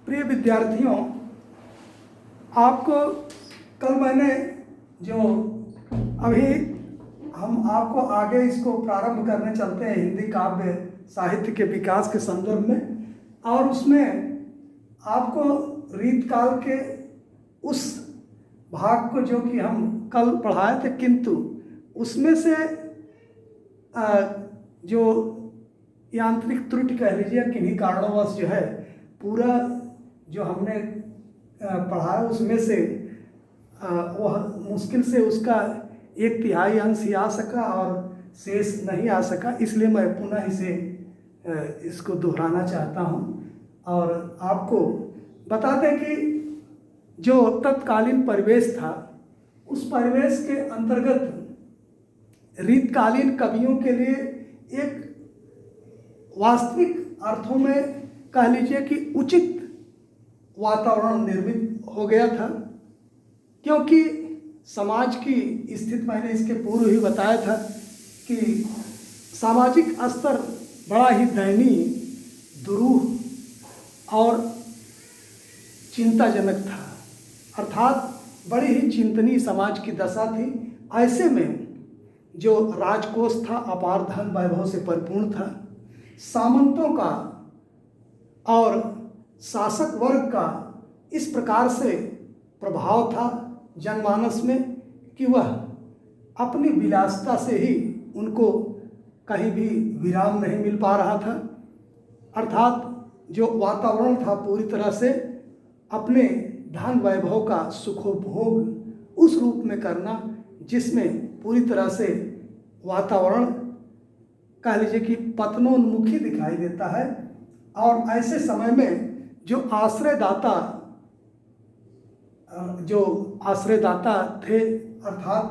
प्रिय विद्यार्थियों, आपको कल मैंने जो अभी हम आपको आगे इसको प्रारंभ करने चलते हैं हिंदी काव्य साहित्य के विकास के संदर्भ में, और उसमें आपको रीतकाल के उस भाग को जो कि हम कल पढ़ाए थे, किंतु उसमें से जो यांत्रिक त्रुटि कह लीजिए, किन्हीं कारणवश जो है पूरा जो हमने पढ़ाया उसमें से वह मुश्किल से उसका 1/3 अंश ही आ सका और शेष नहीं आ सका। इसलिए मैं पुनः इसे इसको दोहराना चाहता हूँ और आपको बता दें कि जो तत्कालीन परिवेश था, उस परिवेश के अंतर्गत रीतकालीन कवियों के लिए एक वास्तविक अर्थों में कह लीजिए कि उचित वातावरण निर्मित हो गया था, क्योंकि समाज की स्थिति मैंने इसके पूर्व ही बताया था कि सामाजिक स्तर बड़ा ही दयनीय, दुरूह और चिंताजनक था, अर्थात बड़ी ही चिंतनीय समाज की दशा थी। ऐसे में जो राजकोष था अपार धन वैभव से परिपूर्ण था, सामंतों का और शासक वर्ग का इस प्रकार से प्रभाव था जनमानस में कि वह अपनी विलासिता से ही उनको कहीं भी विराम नहीं मिल पा रहा था। अर्थात जो वातावरण था पूरी तरह से अपने धन वैभव का सुखोपभोग उस रूप में करना जिसमें पूरी तरह से वातावरण कह लीजिए कि पतनोन्मुखी दिखाई देता है। और ऐसे समय में जो आश्रयदाता थे, अर्थात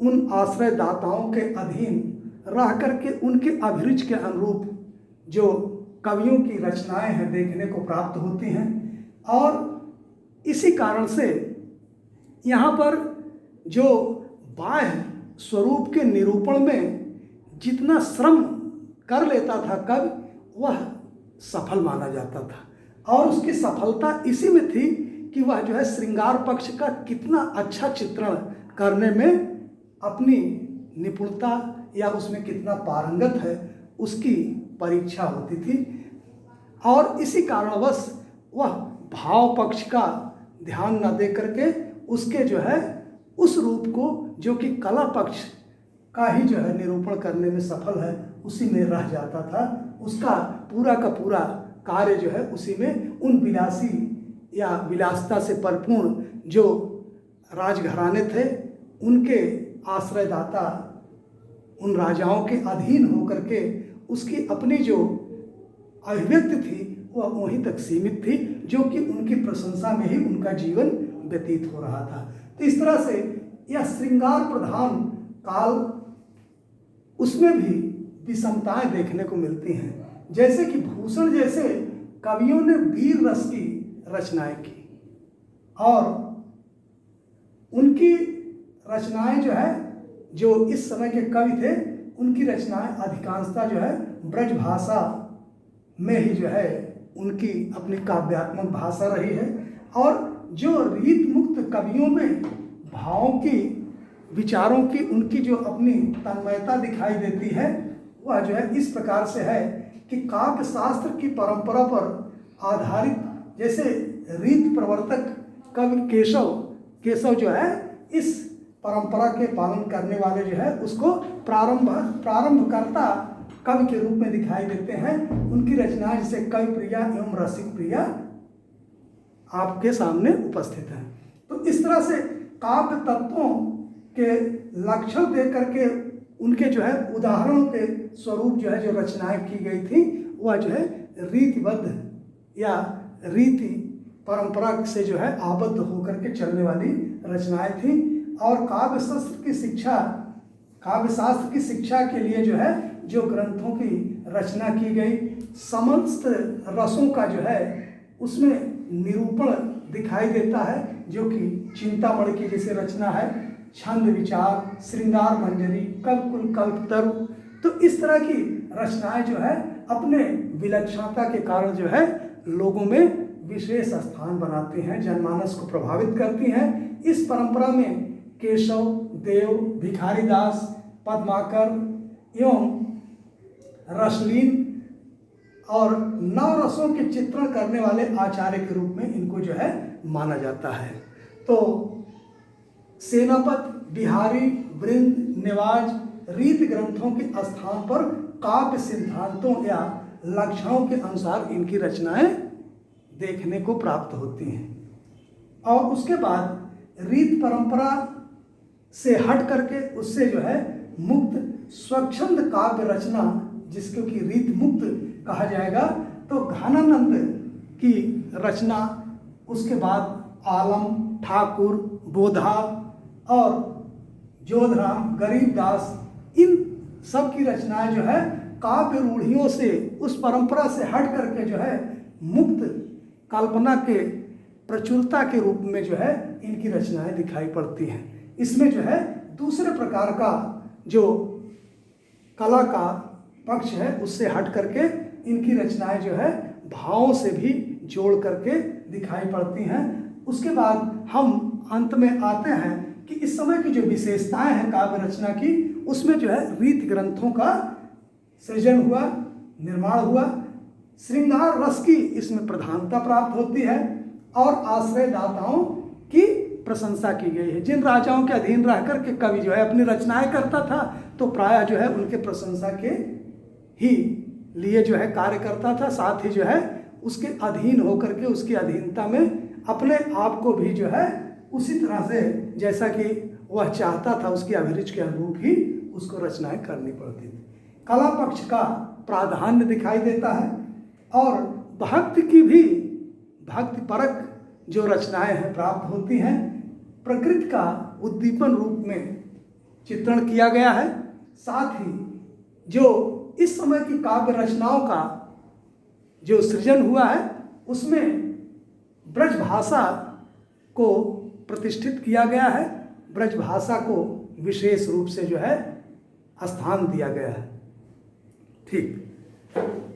उन आश्रयदाताओं के अधीन रह करके उनके अभिरुचि के अनुरूप जो कवियों की रचनाएं हैं देखने को प्राप्त होती हैं। और इसी कारण से यहाँ पर जो बाह्य स्वरूप के निरूपण में जितना श्रम कर लेता था कवि, वह सफल माना जाता था। और उसकी सफलता इसी में थी कि वह जो है श्रृंगार पक्ष का कितना अच्छा चित्रण करने में अपनी निपुणता या उसमें कितना पारंगत है उसकी परीक्षा होती थी। और इसी कारणवश वह भाव पक्ष का ध्यान न दे करके उसके जो है उस रूप को जो कि कला पक्ष का ही जो है निरूपण करने में सफल है, उसी में रह जाता था। उसका पूरा का पूरा कार्य जो है उसी में उन विलासी या विलासिता से परिपूर्ण जो राजघराने थे, उनके आश्रयदाता उन राजाओं के अधीन होकर के उसकी अपनी जो अभिव्यक्ति थी वह वहीं तक सीमित थी, जो कि उनकी प्रशंसा में ही उनका जीवन व्यतीत हो रहा था। तो इस तरह से यह श्रृंगार प्रधान काल, उसमें भी विषमताएं देखने को मिलती हैं। जैसे कि भूषण जैसे कवियों ने वीर रस की रचनाएं की और उनकी रचनाएं जो है, जो इस समय के कवि थे उनकी रचनाएं अधिकांशतः जो है ब्रज भाषा में ही जो है उनकी अपनी काव्यात्मक भाषा रही है। और जो रीत मुक्त कवियों में भावों की, विचारों की उनकी जो अपनी तन्मयता दिखाई देती है, वह जो है इस प्रकार से है कि काव्य शास्त्र की परंपरा पर आधारित, जैसे रीत प्रवर्तक कवि केशव जो है इस परंपरा के पालन करने वाले जो है उसको प्रारंभकर्ता कवि के रूप में दिखाई देते हैं। उनकी रचनाएं जैसे कवि प्रिया एवं रसिक प्रिया आपके सामने उपस्थित हैं। तो इस तरह से काव्य तत्वों के लक्षण दे करके उनके जो है उदाहरणों के स्वरूप जो है जो रचनाएं की गई थी, वह जो है रीतिबद्ध या रीति परंपरा से जो है आबद्ध होकर के चलने वाली रचनाएं थी। और काव्य शास्त्र की शिक्षा के लिए जो है जो ग्रंथों की रचना की गई, समस्त रसों का जो है उसमें निरूपण दिखाई देता है, जो कि चिंतामणि की जैसे रचना है, छंद विचार, श्रृंगार मंजरी, कल्पकुल कल्पतरु। तो इस तरह की रचनाएं जो है अपने विलक्षणता के कारण जो है लोगों में विशेष स्थान बनाती हैं, जनमानस को प्रभावित करती हैं। इस परंपरा में केशव, देव, भिखारीदास, पद्माकर एवं रसलीन और नवरसों के चित्रण करने वाले आचार्य के रूप में इनको जो है माना जाता है। तो सेनापत, बिहारी, वृंद, निवाज रीत ग्रंथों के स्थान पर काव्य सिद्धांतों या लक्षणों के अनुसार इनकी रचनाएं देखने को प्राप्त होती हैं। और उसके बाद रीत परंपरा से हट करके उससे जो है मुक्त स्वच्छंद काव्य रचना, जिसको कि रीत मुक्त कहा जाएगा, तो घनानंद की रचना, उसके बाद आलम, ठाकुर, बोधा और जोधराम, गरीबदास, इन सब की रचनाएं जो है काव्य रूढ़ियों से, उस परंपरा से हट करके जो है मुक्त कल्पना के प्रचुरता के रूप में जो है इनकी रचनाएं दिखाई पड़ती हैं। इसमें जो है दूसरे प्रकार का जो कला का पक्ष है उससे हट करके इनकी रचनाएं जो है भावों से भी जोड़ करके दिखाई पड़ती हैं। उसके बाद हम अंत में आते हैं कि इस समय की जो विशेषताएं हैं काव्य रचना की, उसमें जो है रीत ग्रंथों का सृजन हुआ, निर्माण हुआ, श्रृंगार रस की इसमें प्रधानता प्राप्त होती है और आश्रयदाताओं की प्रशंसा की गई है। जिन राजाओं के अधीन रह कर के कवि जो है अपनी रचनाएं करता था, तो प्रायः जो है उनके प्रशंसा के ही लिए जो है कार्य करता था, साथ ही जो है उसके अधीन होकर के उसकी अधीनता में अपने आप को भी जो है उसी तरह से जैसा कि वह चाहता था उसकी अभिरुचि के अनुरूप ही उसको रचनाएं करनी पड़ती थी। कला पक्ष का प्राधान्य दिखाई देता है और भक्ति की भी भक्ति परक जो रचनाएं हैं प्राप्त होती हैं। प्रकृति का उद्दीपन रूप में चित्रण किया गया है। साथ ही जो इस समय की काव्य रचनाओं का जो सृजन हुआ है उसमें ब्रज भाषा को प्रतिष्ठित किया गया है, ब्रज भाषा को विशेष रूप से जो है स्थान दिया गया है। ठीक।